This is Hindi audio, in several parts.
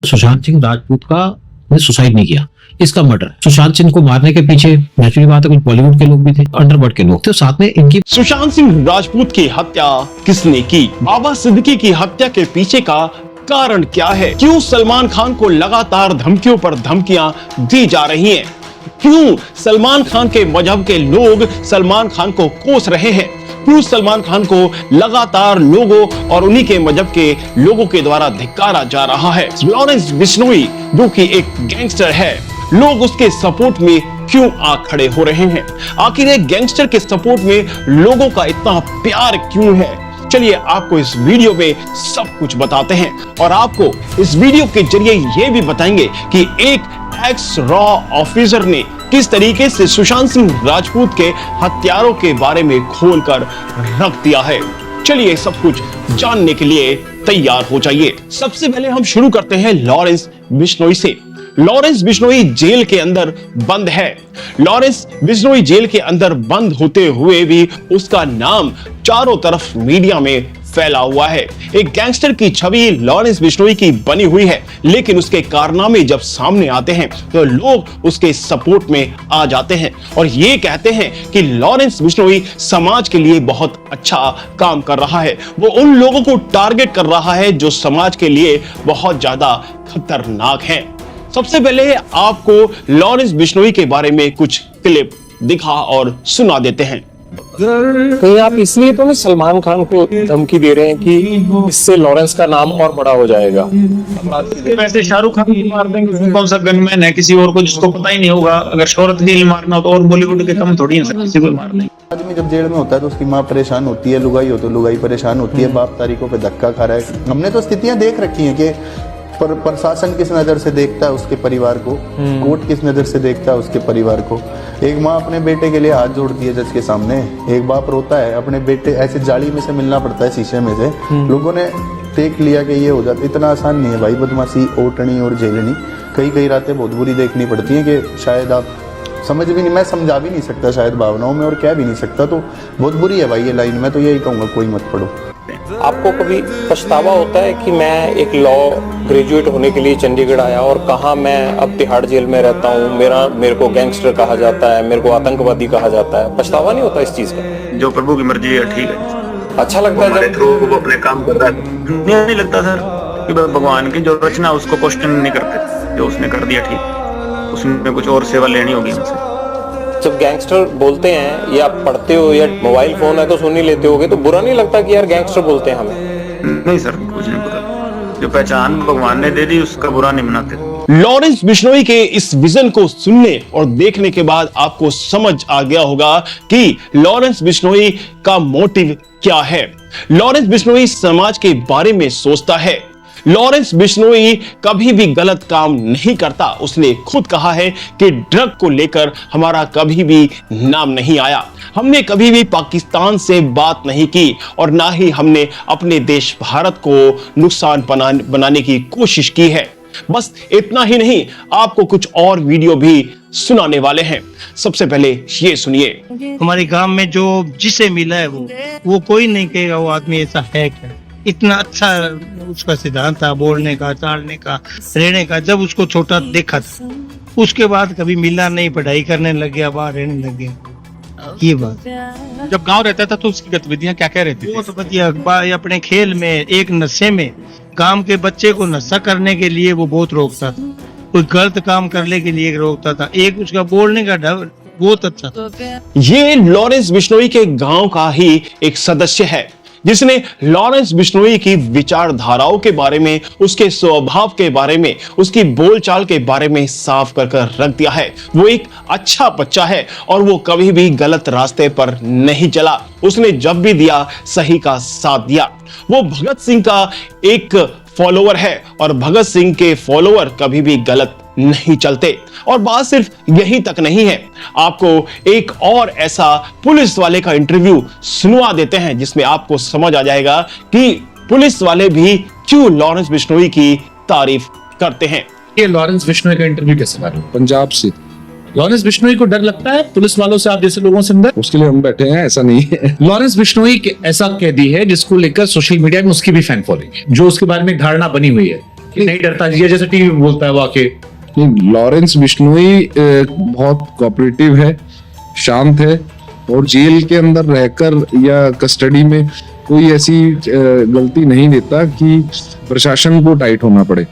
सुशांत सिंह राजपूत का ने सुसाइड नहीं किया, इसका मर्डर। सुशांत सिंह को मारने के पीछे नेचुरली बात है कुछ बॉलीवुड के लोग भी थे, अंडरवर्ल्ड के लोग थे, साथ में इनकी। सुशांत सिंह राजपूत की हत्या किसने की? बाबा सिद्दीकी की हत्या के पीछे का कारण क्या है? क्यों सलमान खान को लगातार धमकियों पर धमकियां दी जा रही हैं? क्यों सलमान खान के मजहब के लोग सलमान खान को कोस रहे हैं? क्यों सलमान खान को लगातार लोगों और उन्हीं के मजहब के लोगों के द्वारा धिक्कारा जा रहा है? लॉरेंस बिश्नोई जो कि एक गैंगस्टर है, लोग उसके सपोर्ट में क्यों आ खड़े हो रहे हैं? आखिर एक गैंगस्टर के सपोर्ट में लोगों का इतना प्यार क्यों है? चलिए आपको इस वीडियो में सब कुछ बताते हैं और आपको इस वीडियो के जरिए ये भी बताएंगे कि एक एक्स रॉ ऑफिसर ने किस तरीके से सुशांत सिंह राजपूत के हत्यारों के बारे में खोलकर रख दिया है। चलिए सब कुछ जानने के लिए तैयार हो जाइए। सबसे पहले हम शुरू करते हैं लॉरेंस बिश्नोई से। लॉरेंस बिश्नोई जेल के अंदर बंद है। लॉरेंस बिश्नोई जेल के अंदर बंद होते हुए भी उसका नाम चारों तरफ मीडिया में फैला हुआ है। एक गैंगस्टर की छवि लॉरेंस बिश्नोई की बनी हुई है, लेकिन उसके कारनामे जब सामने आते हैं तो लोग उसके सपोर्ट में आ जाते हैं और ये कहते हैं कि लॉरेंस बिश्नोई समाज के लिए बहुत अच्छा काम कर रहा है। वो उन लोगों को टारगेट कर रहा है जो समाज के लिए बहुत ज्यादा खतरनाक हैं। सबसे पहले आपको लॉरेंस बिश्नोई के बारे में कुछ क्लिप दिखा और सुना देते हैं। कहीं आप इसलिए तो नहीं सलमान खान को धमकी दे रहे हैं कि इससे लॉरेंस का नाम और बड़ा हो जाएगा? वैसे शाहरुख खान को मार देंगे, कौन सा गनमैन है किसी और को जिसको पता ही नहीं होगा? अगर शोहरत के लिए मारना हो तो और बॉलीवुड के कम थोड़ी है किसी को मार देंगे। आदमी जब जेल में होता है तो उसकी माँ परेशान होती है, लुगाई हो तो लुगाई परेशान होती है, बाप तारीखों पे धक्का खा रहा है। हमने तो स्थितियां देख रखी हैं कि प्रशासन किस नजर से देखता है उसके परिवार को, कोर्ट किस नजर से देखता है उसके परिवार को। एक माँ अपने बेटे के लिए हाथ जोड़ती है जज के सामने, एक बाप रोता है, अपने बेटे ऐसे जाली में से मिलना पड़ता है, शीशे में से। लोगों ने देख लिया कि ये हो जाता। इतना आसान नहीं है भाई बदमाशी, ओटनी और झेलनी। कई कई रातें बहुत बुरी देखनी पड़ती हैं कि शायद आप समझ भी नहीं, मैं समझा भी नहीं सकता शायद भावनाओं में और कह भी नहीं सकता। तो बहुत बुरी है भाई ये लाइन। मैं तो यही कहूँगा कोई मत पढ़ो। आपको कभी पछतावा होता है कि मैं एक लॉ ग्रेजुएट होने के लिए चंडीगढ़ आया और कहा मैं अब तिहाड़ जेल में रहता हूँ, मेरे को गैंगस्टर कहा जाता है, मेरे को आतंकवादी कहा जाता है? पछतावा नहीं होता इस चीज का? जो प्रभु की मर्जी है ठीक है, अच्छा लगता है जब थ्रू वो अपने काम कर रहा है। नहीं लगता सर कि भगवान की जो रचना उसको क्वेश्चन नहीं करते, जो उसने कर दिया ठीक, उसमें कुछ और सेवा लेनी होगी हमसे। जब गैंगस्टर बोलते हैं या पढ़ते हो या मोबाइल फोन है तो सुन ही लेते होगे, तो बुरा नहीं लगता कि यार गैंगस्टर बोलते हैं हमें? नहीं सर कुछ नहीं बुरा, जो पहचान भगवान ने दे दी उसका बुरा नहीं मनाते। लॉरेंस बिश्नोई के इस विजन को सुनने और देखने के बाद आपको समझ आ गया होगा कि लॉरेंस बिश्नोई का मोटिव क्या है। लॉरेंस बिश्नोई समाज के बारे में सोचता है। लॉरेंस बिश्नोई कभी भी गलत काम नहीं करता। उसने खुद कहा है कि ड्रग को लेकर हमारा कभी भी नाम नहीं आया, हमने कभी भी पाकिस्तान से बात नहीं की और ना ही हमने अपने देश भारत को नुकसान बनाने की कोशिश की है। बस इतना ही नहीं, आपको कुछ और वीडियो भी सुनाने वाले हैं। सबसे पहले ये सुनिए। हमारे गांव में जो जिसे मिला है वो कोई नहीं कहेगा वो आदमी ऐसा है क्या। इतना अच्छा उसका सिद्धांत था, बोलने का, चालने का, रहने का। जब उसको छोटा देखा था उसके बाद कभी मिला नहीं, पढ़ाई करने लग गया, बाहर रहने लग गया। ये बात जब गांव रहता था तो उसकी गतिविधियां क्या क्या रहती थी? वो तो बढ़िया, अपने खेल में, एक नशे में, गांव के बच्चे को नशा करने के लिए वो बहुत रोकता था, कोई गलत काम करने के लिए रोकता था। एक उसका बोलने का ढंग बहुत अच्छा था। ये लॉरेंस बिश्नोई के गांव का ही एक सदस्य है जिसने लॉरेंस बिश्नोई की विचारधाराओं के बारे में, उसके स्वभाव के बारे में, उसकी बोलचाल के बारे में साफ कर रख दिया है। वो एक अच्छा बच्चा है और वो कभी भी गलत रास्ते पर नहीं चला। उसने जब भी दिया सही का साथ दिया। वो भगत सिंह का एक फॉलोवर है और भगत सिंह के फॉलोवर कभी भी गलत नहीं चलते। और बात सिर्फ यही तक नहीं है, आपको एक और ऐसा पुलिस वाले का इंटरव्यू सुनवा देते हैं जिसमें आपको समझ आ जाएगा कि पुलिस वाले भी क्यों लॉरेंस बिश्नोई की तारीफ करते हैं। ये लॉरेंस बिश्नोई का इंटरव्यू कैसे मालूम? पंजाब से। लॉरेंस बिश्नोई को डर लगता है पुलिस वालों से, आप जैसे लोगों से अंदर? उसके लिए हम बैठे हैं, ऐसा नहीं है। लॉरेंस बिश्नोई ऐसा कैदी है जिसको लेकर सोशल मीडिया में उसकी भी फैन फॉलोइंग है, जो उसके बारे में धारणा बनी हुई है कि नहीं डरता, ये जैसे टीवी में बोलता है वो आके? नहीं, लॉरेंस बिश्नोई बहुत कोऑपरेटिव है, शांत है, और जेल के अंदर रहकर या कस्टडी में कोई ऐसी गलती नहीं देता कि प्रशासन को टाइट होना पड़े,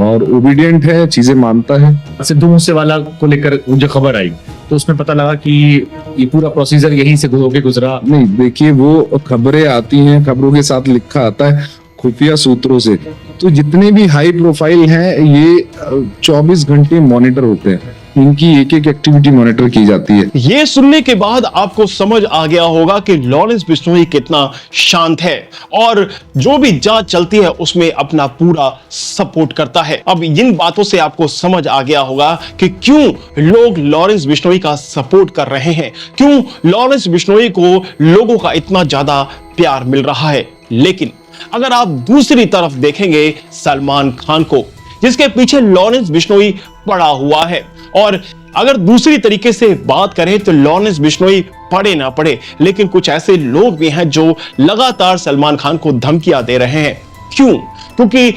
और ओबीडियंट है, चीजें मानता है। सिद्धू मूसेवाला को लेकर जो खबर आई तो उसमें पता लगा कि ये पूरा प्रोसीजर यहीं से होके गुजरा। नहीं, देखिए, वो खबरें आती हैं, खबरों के साथ लिखा आता है खुफिया सूत्रों से, तो जितने भी हाई प्रोफाइल हैं ये 24 घंटे मॉनिटर होते हैं, इनकी एक एक एक्टिविटी मॉनिटर की जाती है। ये सुनने के बाद आपको समझ आ गया होगा कि लॉरेंस बिश्नोई कितना शांत है और जो भी जांच चलती है उसमें अपना पूरा सपोर्ट करता है। अब इन बातों से आपको समझ आ गया होगा कि क्यों लोग लॉरेंस बिश्नोई का सपोर्ट कर रहे हैं, क्यों लॉरेंस बिश्नोई को लोगों का इतना ज्यादा प्यार मिल रहा है। लेकिन अगर आप दूसरी तरफ देखेंगे सलमान खान को, जिसके पीछे लॉरेंस बिश्नोई पड़ा हुआ है, और अगर दूसरी तरीके से बात करें तो लॉरेंस बिश्नोई पड़े ना पड़े, लेकिन कुछ ऐसे लोग भी हैं जो लगातार सलमान खान को धमकियां दे रहे हैं। क्यों? क्योंकि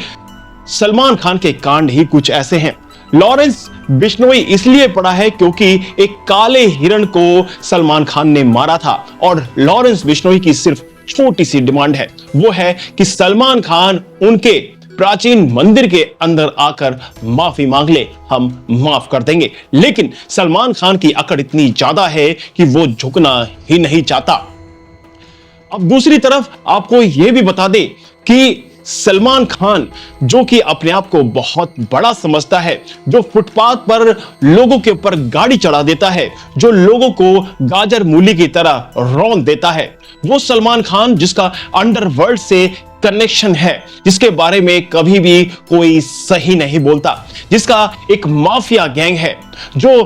सलमान खान के कांड ही कुछ ऐसे हैं। लॉरेंस बिश्नोई इसलिए पड़ा है क्योंकि एक काले हिरण को सलमान खान ने मारा था, और लॉरेंस बिश्नोई की सिर्फ छोटी सी डिमांड है, वो है कि सलमान खान उनके प्राचीन मंदिर के अंदर आकर माफी मांग ले, हम माफ कर देंगे। लेकिन सलमान खान की अकड़ इतनी ज्यादा है कि वो झुकना ही नहीं चाहता। अब दूसरी तरफ आपको यह भी बता दे कि सलमान खान, जो कि अपने आप को बहुत बड़ा समझता है, जो फुटपाथ पर लोगों के ऊपर गाड़ी चढ़ा देता है, जो लोगों को गाजर मूली की तरह रौंद देता है, वो सलमान खान जिसका अंडरवर्ल्ड से कनेक्शन है, जिसके बारे में कभी भी कोई सही नहीं बोलता, जिसका एक माफिया गैंग है, जो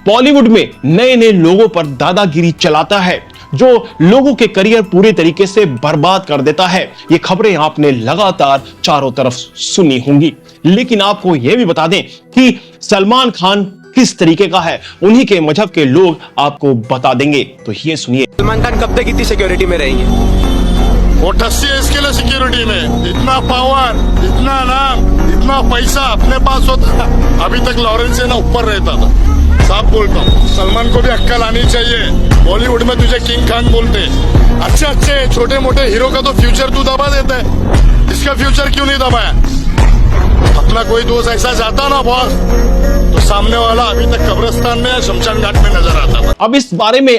बॉलीवुड में नए नए लोगों पर दादागिरी चलाता है, जो लोगों के करियर पूरे तरीके से बर्बाद कर देता है। ये खबरें आपने लगातार चारों तरफ सुनी होंगी। लेकिन आपको यह भी बता दें कि सलमान खान किस तरीके का है, उन्हीं के मजहब के लोग आपको बता देंगे। तो ये सुनिए। सलमान खान कब तक इतनी सिक्योरिटी में रहेंगे? वो ठस्सी है इसके लिए सिक्योरिटी में। इतना पावर, इतना नाम, इतना पैसा अपने पास होता, अभी तक लॉरेंस से ना ऊपर रहता था। साफ बोलता हूँ, सलमान को भी अक्कल आनी चाहिए। बॉलीवुड में तुझे किंग खान बोलते, अच्छे अच्छे छोटे मोटे हीरो का तो फ्यूचर तू दबा देता है, इसका फ्यूचर क्यों नहीं दबाया? अपना कोई दोस्त ऐसा जाता ना बॉस, तो सामने वाला अभी तक कब्रिस्तान में या शमशान घाट में नजर आता था। अब इस बारे में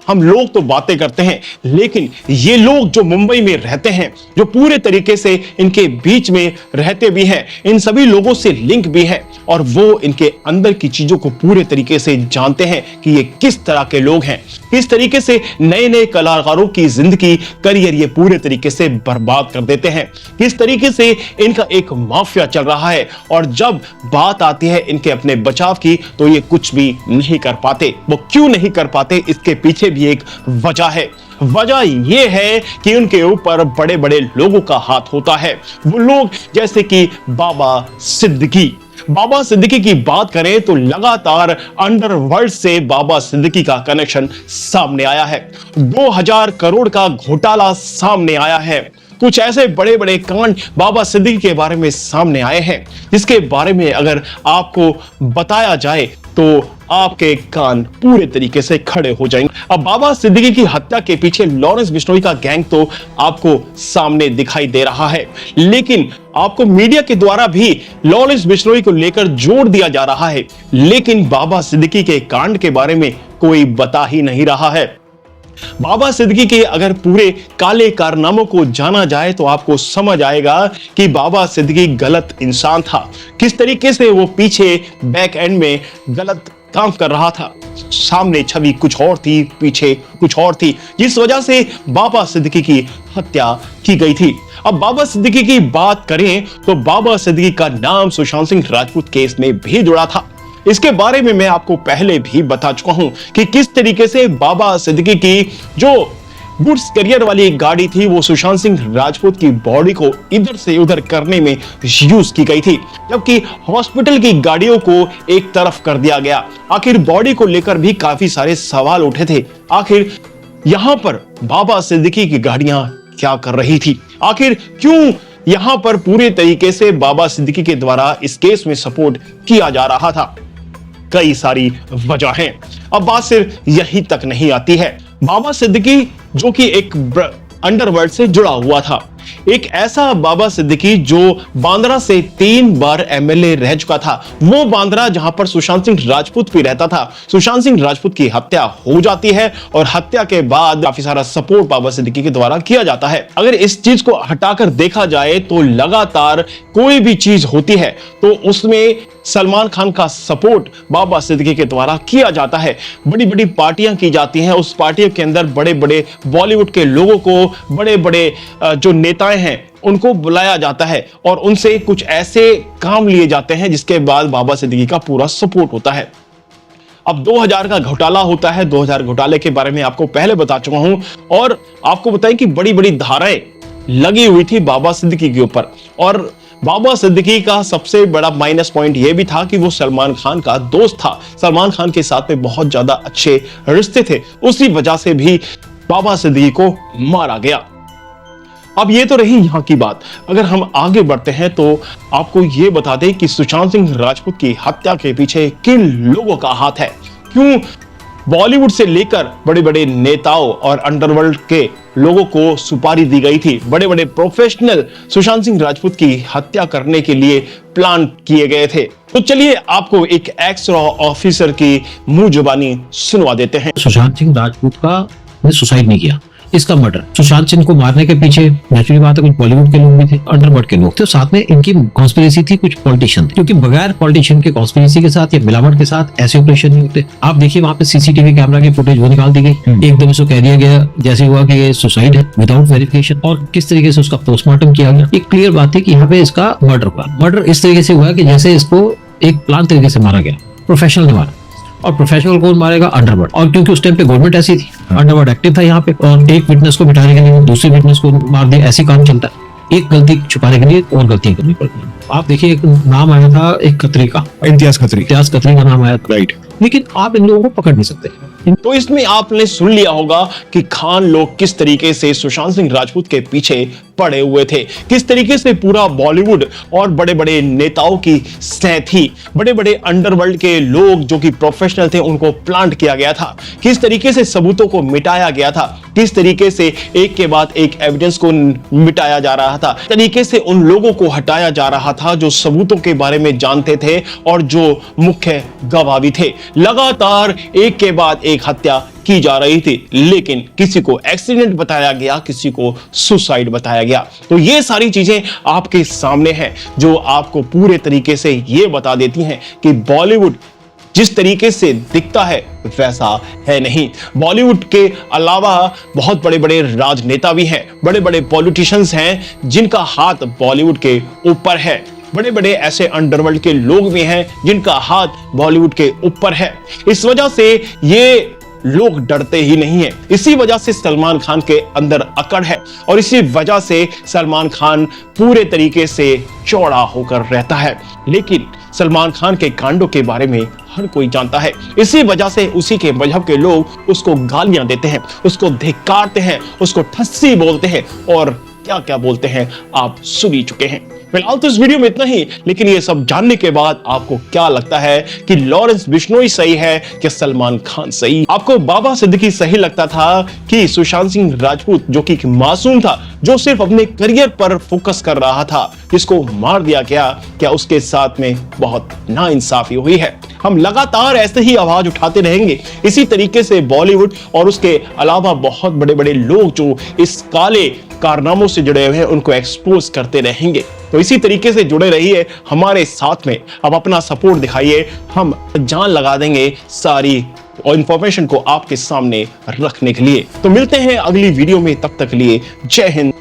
हम लोग तो बातें करते हैं, लेकिन ये लोग जो मुंबई में रहते हैं, जो पूरे तरीके से इनके बीच में रहते भी हैं, इन सभी लोगों से लिंक भी है, और वो इनके अंदर की चीजों को पूरे तरीके से जानते हैं कि ये किस तरह के लोग हैं, किस तरीके से नए नए कलाकारों की जिंदगी, करियर ये पूरे तरीके से बर्बाद कर देते हैं, किस तरीके से इनका एक माफिया चल रहा है। और जब बात आती है इनके अपने बचाव की, तो ये कुछ भी नहीं कर पाते। वो क्यों नहीं कर पाते, इसके पीछे भी एक वजह है। वजह यह है कि उनके ऊपर बड़े बड़े लोगों का हाथ होता है। वो लोग जैसे कि बाबा सिद्दीकी की बात करें तो लगातार अंडरवर्ल्ड से बाबा सिद्दीकी का कनेक्शन सामने आया है। 2000 करोड़ का घोटाला सामने आया है। कुछ ऐसे बड़े बड़े कांड बाबा सिद्दीकी के बारे में सामने आए हैं, जिसके बारे में अगर आपको बताया जाए तो आपके कान पूरे तरीके से खड़े हो जाएंगे। अब बाबा सिद्दीकी की हत्या के पीछे लॉरेंस बिश्नोई का गैंग तो आपको सामने दिखाई दे रहा है, लेकिन आपको मीडिया के द्वारा भी लॉरेंस बिश्नोई को लेकर जोर दिया जा रहा है, लेकिन बाबा सिद्दीकी के कांड के बारे में कोई बता ही नहीं रहा है। बाबा सिद्दीकी के अगर पूरे काले कारनामों को जाना जाए तो आपको समझ आएगा कि बाबा सिद्दीकी गलत इंसान था, किस तरीके से वो पीछे बैक एंड में गलत काम कर रहा था। सामने छवि कुछ और थी, पीछे कुछ और थी, जिस वजह से बाबा सिद्दीकी की हत्या की गई थी। अब बाबा सिद्दीकी की बात करें तो बाबा सिद्दीकी का नाम सुशांत सिंह राजपूत केस में भी जुड़ा था। इसके बारे में मैं आपको पहले भी बता चुका हूं कि किस तरीके से बाबा सिद्दीकी की जो गुड्स करियर वाली गाड़ी थी, वो सुशांत सिंह राजपूत की बॉडी को इधर से उधर करने में यूज की गई थी, जबकि हॉस्पिटल की गाड़ियों को एक तरफ कर दिया गया। आखिर बॉडी को लेकर भी काफी सारे सवाल उठे थे। आखिर यहां पर बाबा सिद्दीकी की गाड़ियां क्या कर रही थी? आखिर क्यों यहां पर पूरे तरीके से बाबा सिद्दीकी के द्वारा इस केस में सपोर्ट किया जा रहा था। कई सारी वजह हैं। अब बात सिर्फ यही तक नहीं आती है। बाबा सिद्दीकी जो कि एक अंडरवर्ल्ड से जुड़ा हुआ था, एक ऐसा बाबा सिद्दीकी जो बांद्रा से 3 बार एमएलए रह चुका था, वो बांद्रा जहां पर सुशांत सिंह राजपूत भी रहता था। सुशांत सिंह राजपूत की हत्या हो जाती है और हत्या के बाद काफी सारा सपोर्ट बाबा सिद्दीकी के द्वारा किया जाता है। अगर इस चीज को हटाकर देखा जाए तो लगातार कोई भी चीज होती है तो उसमें सलमान खान का सपोर्ट बाबा सिद्दीकी के द्वारा किया जाता है। बड़ी बड़ी पार्टियां की जाती हैं, उस पार्टियों के अंदर बड़े बड़े बॉलीवुड के लोगों को, बड़े बड़े जो नेताएं हैं उनको बुलाया जाता है और उनसे कुछ ऐसे काम लिए जाते हैं जिसके बाद बाबा सिद्दीकी का पूरा सपोर्ट होता है। अब 2000 का घोटाला होता है। 2000 घोटाले के बारे में आपको पहले बता चुका हूं और आपको बताएं कि बड़ी बड़ी धाराएं लगी हुई थी बाबा सिद्दीकी के ऊपर। और बाबा सिद्दीकी का सबसे बड़ा माइनस पॉइंट यह भी था कि वो सलमान खान का दोस्त था। सलमान खान के साथ में बहुत ज्यादा अच्छे रिश्ते थे, उसी वजह से भी बाबा सिद्दीकी को मारा गया। अब ये तो रही यहां की बात। अगर हम आगे बढ़ते हैं तो आपको ये बता दें कि सुशांत सिंह राजपूत की हत्या के पीछे किन लोगों का हाथ है, क्यों बॉलीवुड से लेकर बड़े बड़े नेताओं और अंडरवर्ल्ड के लोगों को सुपारी दी गई थी। बड़े बड़े प्रोफेशनल सुशांत सिंह राजपूत की हत्या करने के लिए प्लान किए गए थे। तो चलिए आपको एक एक्स रॉ ऑफिसर की मुंह जुबानी सुनवा देते हैं। सुशांत सिंह राजपूत का ने सुसाइड नहीं किया, इसका मर्डर। सुशांत सिंह को मारने के पीछे नेचुरली बात है कुछ बॉलीवुड के लोग भी थे, अंडरवर्ल्ड के लोग थे, साथ में इनकी कॉन्स्पिरेसी थी कुछ पॉलिटिशियन थे, क्योंकि बगैर पॉलिटिशियन के कॉन्स्पिरेसी के साथ या मिलावट के साथ ऐसे ऑपरेशन नहीं होते। आप देखिए वहां पे सीसीटीवी कैमरा की फुटेज वो निकाल दी गई, एकदम से कह दिया गया जैसे हुआ कि ये सुसाइड है विदाउट वेरिफिकेशन, और किस तरीके से उसका पोस्टमार्टम किया गया। एक क्लियर बात है कि यहाँ पे इसका मर्डर हुआ। मर्डर इस तरीके से हुआ कि जैसे इसको एक प्लान तरीके से मारा गया, प्रोफेशनल ने मारा। और प्रोफेशनल कौन मारेगा? अंडरवर्ल्ड। और क्योंकि उस टाइम पे गवर्नमेंट ऐसी थी, अंडरवर्ल्ड एक्टिव था यहाँ पे, और एक विटनेस को बिठाने के लिए दूसरे विटनेस को मार दिया, ऐसी काम चलता है। एक गलती छुपाने के लिए और गलतियां करनी पड़ती हैं। आप देखिए एक नाम आया था एक खत्री का, इम्तियाज खत्री का नाम आया, राइट, लेकिन आप इन लोगों को पकड़ नहीं सकते। तो इसमें आपने सुन लिया होगा कि खान लोग किस तरीके से सुशांत सिंह राजपूत के पीछे पड़े हुए थे, किस तरीके से पूरा बॉलीवुड और बड़े बड़े नेताओं की स्नेह थी, बड़े बड़े अंडरवर्ल्ड के लोग जो कि प्रोफेशनल थे उनको प्लांट किया गया था, किस तरीके से सबूतों को मिटाया गया था, किस तरीके से एक के बाद एक एविडेंस को मिटाया जा रहा था, तरीके से उन लोगों को हटाया जा रहा था जो सबूतों के बारे में जानते थे और जो मुख्य गवाह भी थे। लगातार एक के बाद एक हत्या की जा रही थी, लेकिन किसी को एक्सीडेंट बताया गया, किसी को सुसाइड बताया गया। तो ये सारी चीजें आपके सामने हैं जो आपको पूरे तरीके से ये बता देती हैं कि बॉलीवुड जिस तरीके से दिखता है वैसा है नहीं। बॉलीवुड के अलावा बहुत बड़े बड़े राजनेता भी हैं, बड़े बड़े पॉलिटिशियंस हैं जिनका हाथ बॉलीवुड के ऊपर है, बड़े बड़े ऐसे अंडरवर्ल्ड के लोग भी हैं जिनका हाथ बॉलीवुड के ऊपर है। इस वजह से ये लोग डरते ही नहीं है। इसी वजह से सलमान खान के अंदर अकड़ है और इसी वजह से सलमान खान पूरे तरीके से चौड़ा होकर रहता है। लेकिन सलमान खान के कांडों के बारे में हर कोई जानता है। इसी वजह से उसी के मजहब के लोग उसको गालियां देते हैं, उसको धिक्कारते हैं, उसको ठस्सी बोलते हैं और क्या क्या बोलते हैं आप सुन ही चुके हैं। फिलहाल तो इस वीडियो में इतना ही, लेकिन ये सब जानने के बाद आपको क्या लगता है कि लॉरेंस बिश्नोई सही है कि सलमान खान सही? आपको बाबा सिद्दीकी सही लगता था कि सुशांत सिंह राजपूत जो कि मासूम था, जो सिर्फ अपने करियर पर फोकस कर रहा था, जिसको मार दिया गया, क्या उसके साथ में बहुत नाइंसाफी हुई है? हम लगातार ऐसे ही आवाज उठाते रहेंगे। इसी तरीके से बॉलीवुड और उसके अलावा बहुत बड़े बड़े लोग जो इस काले कारनामों से जुड़े हुए हैं उनको एक्सपोज करते रहेंगे। तो इसी तरीके से जुड़े रहिए हमारे साथ में। अब अपना सपोर्ट दिखाइए, हम जान लगा देंगे सारी और इंफॉर्मेशन को आपके सामने रखने के लिए। तो मिलते हैं अगली वीडियो में, तब तक के लिए जय हिंद।